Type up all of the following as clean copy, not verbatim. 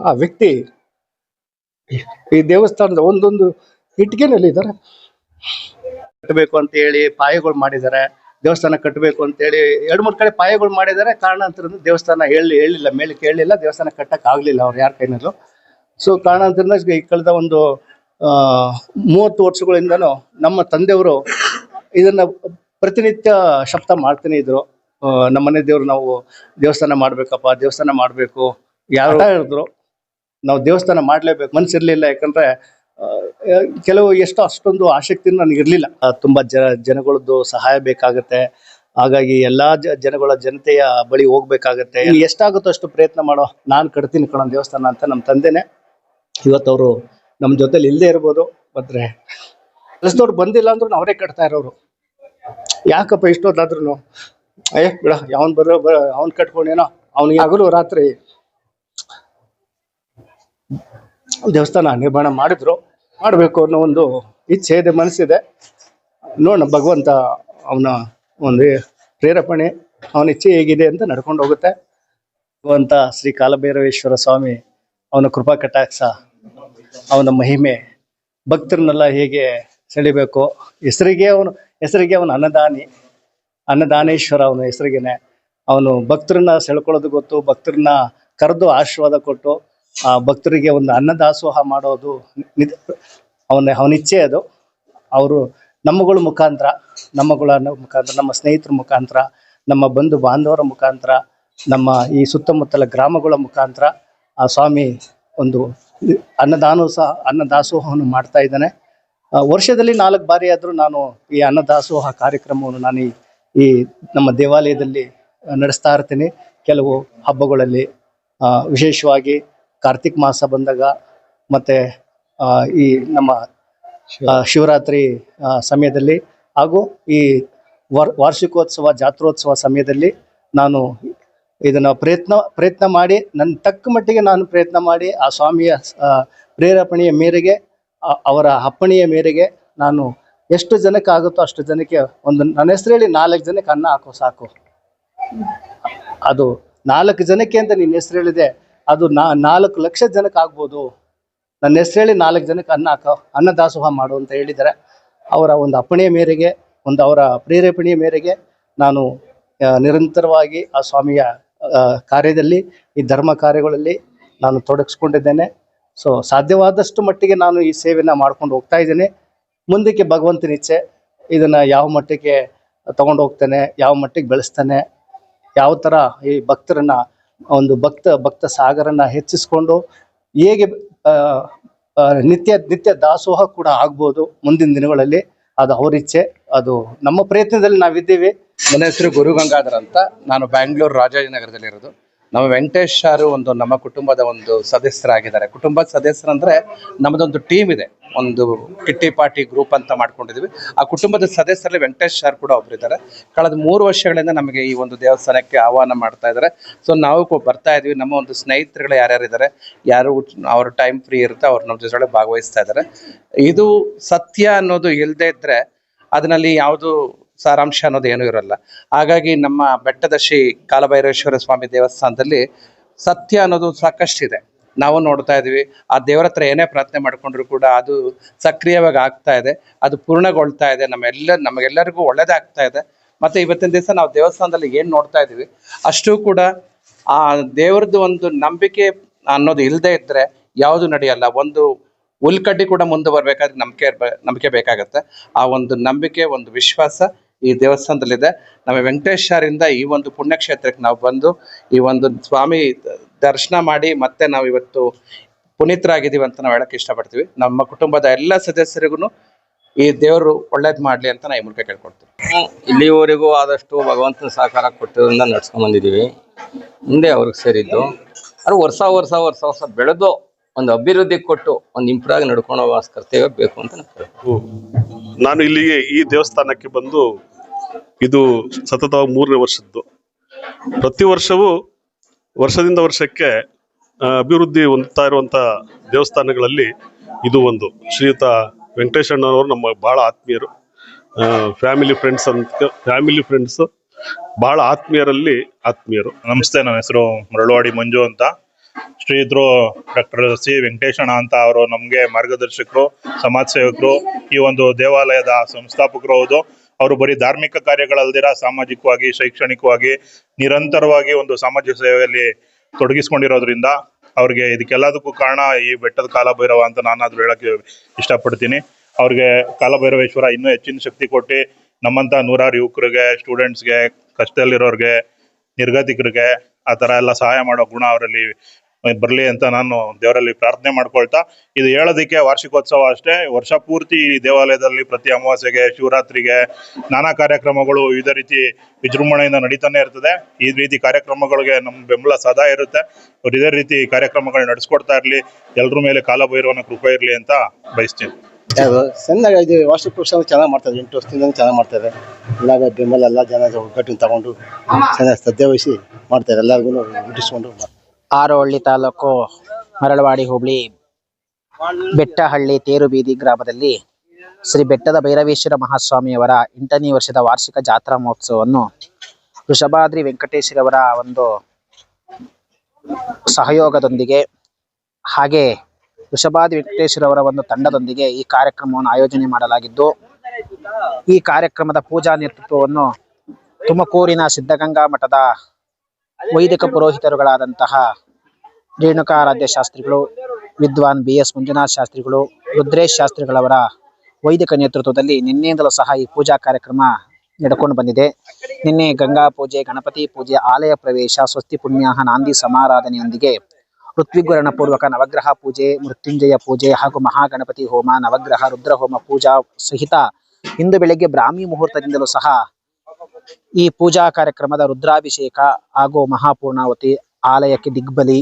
ಆ ವ್ಯಕ್ತಿ ಈ ದೇವಸ್ಥಾನದ ಒಂದೊಂದು ಇಟ್ಟಿಗೆನಲ್ಲಿ ಇದ್ದಾರೆ. ಕಟ್ಟಬೇಕು ಅಂತ ಹೇಳಿ ಪಾಯಗಳು ಮಾಡಿದ್ದಾರೆ. ದೇವಸ್ಥಾನ ಕಟ್ಟಬೇಕು ಅಂತ ಹೇಳಿ 2-3 ಕಡೆ ಪಾಯಗಳು ಮಾಡಿದ್ದಾರೆ. ಕಾರಣಾಂತರದಿಂದ ದೇವಸ್ಥಾನ ಹೇಳಿಲ್ಲ, ಮೇಲಕ್ಕೆ ಹೇಳಿಲ್ಲ, ದೇವಸ್ಥಾನ ಕಟ್ಟಕ್ ಆಗ್ಲಿಲ್ಲ ಅವ್ರು ಯಾರ ಕೈನಲ್ಲೂ. ಸೊ ಕಾರಣಾಂತರದಿಂದ ಈ ಕಳೆದ ಒಂದು 30 ವರ್ಷಗಳಿಂದನೂ ನಮ್ಮ ತಂದೆಯವರು ಇದನ್ನ ಪ್ರತಿನಿತ್ಯ ಶಬ್ದ ಮಾಡ್ತಾನೆ ಇದ್ರು. ನಮ್ಮನೆ ದೇವ್ರು ನಾವು ದೇವಸ್ಥಾನ ಮಾಡ್ಬೇಕಪ್ಪ, ದೇವಸ್ಥಾನ ಮಾಡ್ಬೇಕು. ಯಾರು ಹೇಳಿದ್ರು ನಾವು ದೇವಸ್ಥಾನ ಮಾಡ್ಲೇಬೇಕು. ಮನ್ಸಿರ್ಲಿಲ್ಲ, ಯಾಕಂದ್ರೆ ಕೆಲವು ಅಷ್ಟೊಂದು ಆಸಕ್ತಿ ನನಗೆ ಇರ್ಲಿಲ್ಲ. ತುಂಬಾ ಜನಗಳದ್ದು ಸಹಾಯ ಬೇಕಾಗತ್ತೆ. ಹಾಗಾಗಿ ಎಲ್ಲಾ ಜನತೆಯ ಬಳಿ ಹೋಗ್ಬೇಕಾಗತ್ತೆ. ಎಷ್ಟಾಗುತ್ತೋ ಅಷ್ಟು ಪ್ರಯತ್ನ ಮಾಡೋ, ನಾನ್ ಕಟ್ತೀನಿ ಕಣ ದೇವಸ್ಥಾನ ಅಂತ ನಮ್ಮ ತಂದೆನೆ. ಇವತ್ತವರು ನಮ್ ಜೊತೆಲಿ ಇಲ್ಲದೆ ಇರ್ಬೋದು, ಬಂದ್ರೆ ಕೆಲಸದವ್ರು ಬಂದಿಲ್ಲ ಅಂದ್ರೂ ಅವರೇ ಕಟ್ತಾ ಇರೋರು. ಯಾಕಪ್ಪ ಇಷ್ಟೊತ್ತಾದ್ರೂ ಬಿಡ, ಯಾವನ್ ಅವನ್ ಕಟ್ಕೊಂಡೇನೋ, ಅವನಿಗೆ ಹಗಲು ರಾತ್ರಿ ದೇವಸ್ಥಾನ ನಿರ್ಮಾಣ ಮಾಡಬೇಕು ಅನ್ನೋ ಒಂದು ಇಚ್ಛೆ ಇದೆ, ಮನಸ್ಸಿದೆ. ನೋಡೋಣ, ಭಗವಂತ ಅವನ ಒಂದು ಪ್ರೇರೇಪಣೆ, ಅವನ ಇಚ್ಛೆ ಹೇಗಿದೆ ಅಂತ ನಡ್ಕೊಂಡು ಹೋಗುತ್ತೆ. ಭಗವಂತ ಶ್ರೀ ಕಾಲಭೈರವೇಶ್ವರ ಸ್ವಾಮಿ, ಅವನ ಕೃಪಾ ಕಟಾಕ್ಷ, ಅವನ ಮಹಿಮೆ ಭಕ್ತರನ್ನೆಲ್ಲ ಹೇಗೆ ಸೆಳಿಬೇಕು. ಹೆಸರಿಗೆ ಅವನು ಅನ್ನದಾನೇಶ್ವರ. ಅವನ ಹೆಸರಿಗೆನೆ ಅವನು ಭಕ್ತರನ್ನ ಸೆಳ್ಕೊಳ್ಳೋದು ಗೊತ್ತು. ಭಕ್ತರನ್ನ ಕರೆದು ಆಶೀರ್ವಾದ ಕೊಟ್ಟು ಆ ಭಕ್ತರಿಗೆ ಒಂದು ಅನ್ನದಾಸೋಹ ಮಾಡೋದು ಅವನ ಇಚ್ಛೆ. ಅದು ಅವರು ನಮ್ಮಗಳ ಮುಖಾಂತರ, ನಮ್ಮ ಸ್ನೇಹಿತರ ಮುಖಾಂತರ, ನಮ್ಮ ಬಂಧು ಬಾಂಧವರ ಮುಖಾಂತರ, ನಮ್ಮ ಈ ಸುತ್ತಮುತ್ತಲ ಗ್ರಾಮಗಳ ಮುಖಾಂತರ ಆ ಸ್ವಾಮಿ ಒಂದು ಅನ್ನದಾಸೋಹವನ್ನು ಮಾಡ್ತಾ ಇದ್ದಾನೆ. ವರ್ಷದಲ್ಲಿ 4 ಬಾರಿ ಆದರೂ ನಾನು ಈ ಅನ್ನದಾಸೋಹ ಕಾರ್ಯಕ್ರಮವನ್ನು ನಾನು ಈ ನಮ್ಮ ದೇವಾಲಯದಲ್ಲಿ ನಡೆಸ್ತಾ ಇರ್ತೀನಿ. ಕೆಲವು ಹಬ್ಬಗಳಲ್ಲಿ, ವಿಶೇಷವಾಗಿ ಕಾರ್ತಿಕ್ ಮಾಸ ಬಂದಾಗ, ಮತ್ತೆ ಈ ನಮ್ಮ ಶಿವರಾತ್ರಿ ಸಮಯದಲ್ಲಿ, ಹಾಗೂ ಈ ವಾರ್ಷಿಕೋತ್ಸವ, ಜಾತ್ರೋತ್ಸವ ಸಮಯದಲ್ಲಿ ನಾನು ಇದನ್ನ ಪ್ರಯತ್ನ ಮಾಡಿ, ನನ್ನ ತಕ್ಕ ಮಟ್ಟಿಗೆ ನಾನು ಪ್ರಯತ್ನ ಮಾಡಿ, ಆ ಸ್ವಾಮಿಯ ಪ್ರೇರೇಪಣೆಯ ಮೇರೆಗೆ, ಅವರ ಅಪ್ಪಣೆಯ ಮೇರೆಗೆ ನಾನು ಎಷ್ಟು ಜನಕ್ಕೆ ಆಗುತ್ತೋ ಅಷ್ಟು ಜನಕ್ಕೆ ಒಂದು, ನನ್ನ ಹೆಸರು ಹೇಳಿ 4 ಜನಕ್ಕೆ ಅನ್ನ ಹಾಕೋ ಸಾಕು. ಅದು 4 ಜನಕ್ಕೆ ಅಂತ ನಿನ್ನ ಹೆಸರು ಹೇಳಿದೆ, ಅದು 4 ಲಕ್ಷ ಜನಕ್ಕೆ ಆಗ್ಬೋದು. ನನ್ನ ಹೆಸರು ಹೇಳಿ 4 ಜನಕ್ಕೆ ಅನ್ನದಾಸೋಹ ಮಾಡು ಅಂತ ಹೇಳಿದ್ದಾರೆ. ಅವರ ಒಂದು ಅಪ್ಪಣೆಯ ಮೇರೆಗೆ, ಅವರ ಪ್ರೇರೇಪಣೆಯ ಮೇರೆಗೆ ನಾನು ನಿರಂತರವಾಗಿ ಆ ಸ್ವಾಮಿಯ ಕಾರ್ಯದಲ್ಲಿ, ಈ ಧರ್ಮ ಕಾರ್ಯಗಳಲ್ಲಿ ನಾನು ತೊಡಗಿಸ್ಕೊಂಡಿದ್ದೇನೆ. ಸೊ ಸಾಧ್ಯವಾದಷ್ಟು ಮಟ್ಟಿಗೆ ನಾನು ಈ ಸೇವೆನ ಮಾಡ್ಕೊಂಡು ಹೋಗ್ತಾ ಇದ್ದೇನೆ. ಮುಂದಕ್ಕೆ ಭಗವಂತನ ಇಚ್ಛೆ, ಇದನ್ನ ಯಾವ ಮಟ್ಟಿಗೆ ತಗೊಂಡು ಹೋಗ್ತಾನೆ, ಯಾವ ಮಟ್ಟಿಗೆ ಬೆಳೆಸ್ತಾನೆ, ಯಾವ ಥರ ಈ ಭಕ್ತರನ್ನ ಒಂದು ಭಕ್ತ ಸಾಗರನ್ನ ಹೆಚ್ಚಿಸ್ಕೊಂಡು ಹೇಗೆ ನಿತ್ಯ ದಾಸೋಹ ಕೂಡ ಆಗ್ಬೋದು ಮುಂದಿನ ದಿನಗಳಲ್ಲಿ, ಅದು ಅವ್ರ ಇಚ್ಛೆ. ಅದು ನಮ್ಮ ಪ್ರಯತ್ನದಲ್ಲಿ ನಾವಿದ್ದೀವಿ. ನನ್ನ ಹೆಸರು ಗುರು ಗಂಗಾಧರ್ ಅಂತ. ನಾನು ಬ್ಯಾಂಗ್ಳೂರು ರಾಜಾಜಿನಗರದಲ್ಲಿರೋದು. ನಮ್ಮ ವೆಂಕಟೇಶ್ ಸಾರು ನಮ್ಮ ಕುಟುಂಬದ ಒಂದು ಸದಸ್ಯರಾಗಿದ್ದಾರೆ. ಕುಟುಂಬದ ಸದಸ್ಯರಂದ್ರೆ ನಮ್ಮದೊಂದು ಟೀಮ್ ಇದೆ, ಒಂದು ಕಿಟ್ಟಿ ಪಾರ್ಟಿ ಗ್ರೂಪ್ ಅಂತ ಮಾಡ್ಕೊಂಡಿದ್ವಿ. ಆ ಕುಟುಂಬದ ಸದಸ್ಯರಲ್ಲಿ ವೆಂಕಟೇಶ್ ಸಾರ್ ಕೂಡ ಒಬ್ಬರಿದ್ದಾರೆ. ಕಳೆದ 3 ವರ್ಷಗಳಿಂದ ನಮಗೆ ಈ ಒಂದು ದೇವಸ್ಥಾನಕ್ಕೆ ಆಹ್ವಾನ ಮಾಡ್ತಾ ಇದ್ದಾರೆ. ಸೊ ನಾವು ಬರ್ತಾ ಇದ್ವಿ. ನಮ್ಮ ಒಂದು ಸ್ನೇಹಿತರುಗಳು ಯಾರ್ಯಾರಿದ್ದಾರೆ, ಯಾರು ಅವ್ರ ಟೈಮ್ ಫ್ರೀ ಇರುತ್ತೆ, ಅವ್ರು ನಮ್ಮ ಜೊತೆ ಭಾಗವಹಿಸ್ತಾ ಇದ್ದಾರೆ. ಇದು ಸತ್ಯ ಅನ್ನೋದು ಇಲ್ಲದೆ ಇದ್ರೆ ಅದರಲ್ಲಿ ಯಾವುದು ಸಾರಾಂಶ ಅನ್ನೋದು ಏನೂ ಇರಲ್ಲ. ಹಾಗಾಗಿ ನಮ್ಮ ಬೆಟ್ಟದ ಶ್ರೀ ಕಾಲಭೈರವೇಶ್ವರ ಸ್ವಾಮಿ ದೇವಸ್ಥಾನದಲ್ಲಿ ಸತ್ಯ ಅನ್ನೋದು ಸಾಕಷ್ಟಿದೆ. ನಾವು ನೋಡ್ತಾ ಇದೀವಿ. ಆ ದೇವರ ಹತ್ರ ಏನೇ ಪ್ರಾರ್ಥನೆ ಮಾಡ್ಕೊಂಡ್ರು ಕೂಡ ಅದು ಸಕ್ರಿಯವಾಗಿ ಆಗ್ತಾ ಇದೆ, ಅದು ಪೂರ್ಣಗೊಳ್ತಾ ಇದೆ, ನಮಗೆಲ್ಲರಿಗೂ ಒಳ್ಳೇದಾಗ್ತಾ ಇದೆ. ಮತ್ತೆ ಇವತ್ತಿನ ದಿವಸ ನಾವು ದೇವಸ್ಥಾನದಲ್ಲಿ ಏನು ನೋಡ್ತಾ ಇದೀವಿ ಅಷ್ಟು ಕೂಡ ಆ ದೇವರದ್ದು ಒಂದು ನಂಬಿಕೆ ಅನ್ನೋದು ಇಲ್ಲದೆ ಇದ್ರೆ ಯಾವುದು ನಡೆಯಲ್ಲ. ಒಂದು ಉಲ್ಕಡ್ಡಿ ಕೂಡ ಮುಂದೆ ಬರ್ಬೇಕಾದ್ರೆ ನಂಬಿಕೆ ಬೇಕಾಗತ್ತೆ. ಆ ಒಂದು ನಂಬಿಕೆ, ಒಂದು ವಿಶ್ವಾಸ ಈ ದೇವಸ್ಥಾನದಲ್ಲಿದೆ. ನಮ್ಮ ವೆಂಕಟೇಶ್ವರಿಂದ ಈ ಒಂದು ಪುಣ್ಯಕ್ಷೇತ್ರಕ್ಕೆ ನಾವು ಬಂದು ಈ ಒಂದು ಸ್ವಾಮಿ ದರ್ಶನ ಮಾಡಿ ಮತ್ತೆ ನಾವು ಇವತ್ತು ಪುನೀತರಾಗಿದ್ದೀವಿ ಅಂತ ನಾವು ಹೇಳಕ್ಕೆ ಇಷ್ಟಪಡ್ತೀವಿ. ನಮ್ಮ ಕುಟುಂಬದ ಎಲ್ಲ ಸದಸ್ಯರಿಗೂ ಈ ದೇವರು ಒಳ್ಳೇದು ಮಾಡಲಿ ಅಂತ ನಾನು ಈ ಮೂಲಕ ಕೇಳ್ಕೊಡ್ತೀನಿ. ಇಲ್ಲಿವರೆಗೂ ಆದಷ್ಟು ಭಗವಂತನ ಸಹಕಾರ ಕೊಟ್ಟಿರೋದ್ರಿಂದ ನಡ್ಸ್ಕೊಂಡ್ ಬಂದಿದ್ದೀವಿ. ಮುಂದೆ ಅವ್ರಿಗೆ ಸೇರಿದ್ದು ಅದು ವರ್ಷ ಬೆಳೆದು ಒಂದು ಅಭಿವೃದ್ಧಿ ಕೊಟ್ಟು ಒಂದು ಇಂಪ್ರೂವ್ ಆಗಿ ನಡ್ಕೊಂಡು ಹೋಗೋ ಕರ್ತವ್ಯ ಬೇಕು ಅಂತ ನಾನು ಇಲ್ಲಿಗೆ ಈ ದೇವಸ್ಥಾನಕ್ಕೆ ಬಂದು ಇದು ಸತತ 3ನೇ ವರ್ಷದ್ದು. ಪ್ರತಿ ವರ್ಷವೂ ವರ್ಷದಿಂದ ವರ್ಷಕ್ಕೆ ಅಭಿವೃದ್ಧಿ ಹೊಂದುತ್ತಾ ಇರುವಂತ ದೇವಸ್ಥಾನಗಳಲ್ಲಿ ಇದು ಒಂದು. ಶ್ರೀಯುತ ವೆಂಕಟೇಶಣ್ಣನವರು ನಮ್ಮ ಬಹಳ ಆತ್ಮೀಯರು, ಫ್ಯಾಮಿಲಿ ಫ್ರೆಂಡ್ಸ್, ಬಹಳ ಆತ್ಮೀಯರಲ್ಲಿ ಆತ್ಮೀಯರು. ನಮಸ್ತೆ, ನನ್ನ ಹೆಸರು ಮರಳವಾಡಿ ಮಂಜು ಅಂತ. ಶ್ರೀಯುತರು ಡಾಕ್ಟರ್ ಸಿ ವೆಂಕಟೇಶಣ್ಣ ಅಂತ ಅವರು ನಮಗೆ ಮಾರ್ಗದರ್ಶಕರು, ಸಮಾಜ ಸೇವಕರು, ಈ ಒಂದು ದೇವಾಲಯದ ಸಂಸ್ಥಾಪಕರು ಹೌದು. ಅವರು ಬರೀ ಧಾರ್ಮಿಕ ಕಾರ್ಯಗಳಲ್ದಿರ ಸಾಮಾಜಿಕವಾಗಿ, ಶೈಕ್ಷಣಿಕವಾಗಿ ನಿರಂತರವಾಗಿ ಒಂದು ಸಮಾಜ ಸೇವೆಯಲ್ಲಿ ತೊಡಗಿಸ್ಕೊಂಡಿರೋದ್ರಿಂದ ಅವ್ರಿಗೆ ಇದಕ್ಕೆಲ್ಲದಕ್ಕೂ ಕಾರಣ ಈ ಬೆಟ್ಟದ ಕಾಲಭೈರವ ಅಂತ ನಾನಾದ್ರೂ ಹೇಳಕ್ಕೆ ಇಷ್ಟಪಡ್ತೀನಿ. ಅವ್ರಿಗೆ ಕಾಲಭೈರವೇಶ್ವರ ಇನ್ನೂ ಹೆಚ್ಚಿನ ಶಕ್ತಿ ಕೊಟ್ಟು ನಮ್ಮಂತ ನೂರಾರು ಯುವಕರಿಗೆ, ಸ್ಟೂಡೆಂಟ್ಸ್ಗೆ, ಕಷ್ಟದಲ್ಲಿರೋರಿಗೆ, ನಿರ್ಗತಿಕರಿಗೆ ಆ ಥರ ಎಲ್ಲ ಸಹಾಯ ಮಾಡೋ ಗುಣ ಅವರಲ್ಲಿ ಬರಲಿ ಅಂತ ನಾನು ದೇವರಲ್ಲಿ ಪ್ರಾರ್ಥನೆ ಮಾಡ್ಕೊಳ್ತಾ, ಇದು ಹೇಳೋದಕ್ಕೆ ವಾರ್ಷಿಕೋತ್ಸವ ಅಷ್ಟೇ. ವರ್ಷ ಪೂರ್ತಿ ಈ ದೇವಾಲಯದಲ್ಲಿ ಪ್ರತಿ ಅಮಾವಾಸ್ಯೆಗೆ, ಶಿವರಾತ್ರಿಗೆ ನಾನಾ ಕಾರ್ಯಕ್ರಮಗಳು ವಿವಿಧ ರೀತಿ ವಿಜೃಂಭಣೆಯಿಂದ ನಡೀತಾನೆ ಇರ್ತದೆ. ಈ ರೀತಿ ಕಾರ್ಯಕ್ರಮಗಳಿಗೆ ನಮ್ಮ ಬೆಂಬಲ ಸದಾ ಇರುತ್ತೆ. ಅವ್ರು ಇದೇ ರೀತಿ ಕಾರ್ಯಕ್ರಮಗಳು ನಡೆಸ್ಕೊಡ್ತಾ ಇರಲಿ, ಎಲ್ಲರ ಮೇಲೆ ಕಾಲಭೈರವನ ಕೃಪೆ ಇರಲಿ ಅಂತ ಬಯಸ್ತೀನಿ. ಚೆನ್ನಾಗಿ ಇದು ವಾರ್ಷಿಕೋತ್ಸವ ಚೆನ್ನಾಗಿ ಮಾಡ್ತಾರೆ. 8 ವರ್ಷದಿಂದ ಚೆನ್ನಾಗಿ ಮಾಡ್ತಾರೆ. ಇವಾಗ ಬೆಂಬಲ ಎಲ್ಲ ಜನ ಒಗ್ಗಟ್ಟಿನ ತಗೊಂಡು ಚೆನ್ನಾಗಿ ಶ್ರದ್ಧೆ ವಹಿಸಿ ಮಾಡ್ತಾರೆ. ಎಲ್ಲರಿಗೂ ಮುಟ್ಟಿಸ್ಕೊಂಡು ಆರೋಹಳ್ಳಿ ತಾಲೂಕು ಮರಳವಾಡಿ ಹೋಬಳಿ ಬೆಟ್ಟಹಳ್ಳಿ ತೇರುಬೀದಿ ಗ್ರಾಮದಲ್ಲಿ ಶ್ರೀ ಬೆಟ್ಟದ ಭೈರವೇಶ್ವರ ಮಹಾಸ್ವಾಮಿಯವರ 8ನೇ ವರ್ಷದ ವಾರ್ಷಿಕ ಜಾತ್ರಾ ಮಹೋತ್ಸವವನ್ನು ವೃಷಭಾದ್ರಿ ವೆಂಕಟೇಶ್ವರವರ ಒಂದು ಸಹಯೋಗದೊಂದಿಗೆ ಹಾಗೆ ವೃಷಭಾದ್ರಿ ವೆಂಕಟೇಶ್ವರವರ ಒಂದು ತಂಡದೊಂದಿಗೆ ಈ ಕಾರ್ಯಕ್ರಮವನ್ನು ಆಯೋಜನೆ ಮಾಡಲಾಗಿದ್ದು, ಈ ಕಾರ್ಯಕ್ರಮದ ಪೂಜಾ ನೇತೃತ್ವವನ್ನು ತುಮಕೂರಿನ ಸಿದ್ಧಗಂಗಾ ಮಠದ ವೈದಿಕ ಪುರೋಹಿತರುಗಳಾದಂತಹ ರೇಣುಕಾರಾಧ್ಯ ಶಾಸ್ತ್ರಿಗಳು, ವಿದ್ವಾನ್ BS ಮಂಜುನಾಥ್ ಶಾಸ್ತ್ರಿಗಳು, ರುದ್ರೇಶ್ ಶಾಸ್ತ್ರಿಗಳವರ ವೈದಿಕ ನೇತೃತ್ವದಲ್ಲಿ ನಿನ್ನೆಯಿಂದಲೂ ಸಹ ಈ ಪೂಜಾ ಕಾರ್ಯಕ್ರಮ ನಡ್ಕೊಂಡು ಬಂದಿದೆ. ನಿನ್ನೆ ಗಂಗಾ ಪೂಜೆ, ಗಣಪತಿ ಪೂಜೆ, ಆಲಯ ಪ್ರವೇಶ, ಸ್ವಸ್ತಿ ಪುಣ್ಯಾಹ, ನಾಂದಿ ಸಮಾರಾಧನೆಯೊಂದಿಗೆ ಋತ್ವಿಗ್ವರಣ ಪೂರ್ವಕ ನವಗ್ರಹ ಪೂಜೆ, ಮೃತ್ಯುಂಜಯ ಪೂಜೆ ಹಾಗೂ ಮಹಾಗಣಪತಿ ಹೋಮ, ನವಗ್ರಹ ರುದ್ರಹೋಮ ಪೂಜಾ ಸಹಿತ ಇಂದು ಬೆಳಗ್ಗೆ ಬ್ರಾಹ್ಮಿ ಮುಹೂರ್ತದಿಂದಲೂ ಸಹ ಈ ಪೂಜಾ ಕಾರ್ಯಕ್ರಮದ ರುದ್ರಾಭಿಷೇಕ ಹಾಗೂ ಮಹಾಪೂರ್ಣಾವತಿ, ಆಲಯಕ್ಕೆ ದಿಗ್ಬಲಿ,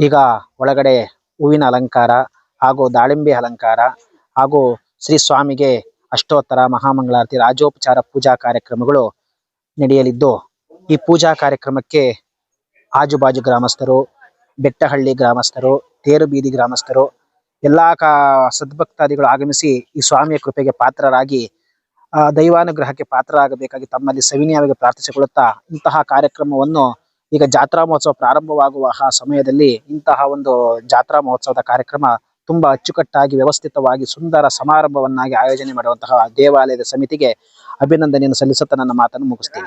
ಈಗ ಒಳಗಡೆ ಹೂವಿನ ಅಲಂಕಾರ ಹಾಗೂ ದಾಳಿಂಬೆ ಅಲಂಕಾರ ಹಾಗೂ ಶ್ರೀ ಸ್ವಾಮಿಗೆ ಅಷ್ಟೋತ್ತರ, ಮಹಾಮಂಗಳಾರತಿ, ರಾಜೋಪಚಾರ ಪೂಜಾ ಕಾರ್ಯಕ್ರಮಗಳು ನಡೆಯಲಿದ್ದು, ಈ ಪೂಜಾ ಕಾರ್ಯಕ್ರಮಕ್ಕೆ ಆಜುಬಾಜು ಗ್ರಾಮಸ್ಥರು, ಬೆಟ್ಟಹಳ್ಳಿ ಗ್ರಾಮಸ್ಥರು, ತೇರುಬೀದಿ ಗ್ರಾಮಸ್ಥರು ಎಲ್ಲಾ ಸದ್ಭಕ್ತಾದಿಗಳು ಆಗಮಿಸಿ ಈ ಸ್ವಾಮಿಯ ಕೃಪೆಗೆ ಪಾತ್ರರಾಗಿ ದೈವಾನುಗ್ರಹಕ್ಕೆ ಪಾತ್ರರಾಗಬೇಕಾಗಿ ತಮ್ಮಲ್ಲಿ ಸವಿನಯವಾಗಿ ಪ್ರಾರ್ಥಿಸಿಕೊಳ್ಳುತ್ತಾ, ಇಂತಹ ಕಾರ್ಯಕ್ರಮವನ್ನು ಈಗ ಜಾತ್ರಾ ಮಹೋತ್ಸವ ಪ್ರಾರಂಭವಾಗುವ ಸಮಯದಲ್ಲಿ ಇಂತಹ ಒಂದು ಜಾತ್ರಾ ಮಹೋತ್ಸವದ ಕಾರ್ಯಕ್ರಮ ತುಂಬಾ ಅಚ್ಚುಕಟ್ಟಾಗಿ, ವ್ಯವಸ್ಥಿತವಾಗಿ, ಸುಂದರ ಸಮಾರಂಭವನ್ನಾಗಿ ಆಯೋಜನೆ ಮಾಡುವಂತಹ ದೇವಾಲಯದ ಸಮಿತಿಗೆ ಅಭಿನಂದನೆಯನ್ನು ಸಲ್ಲಿಸುತ್ತಾ ನನ್ನ ಮಾತನ್ನು ಮುಗಿಸ್ತೀನಿ.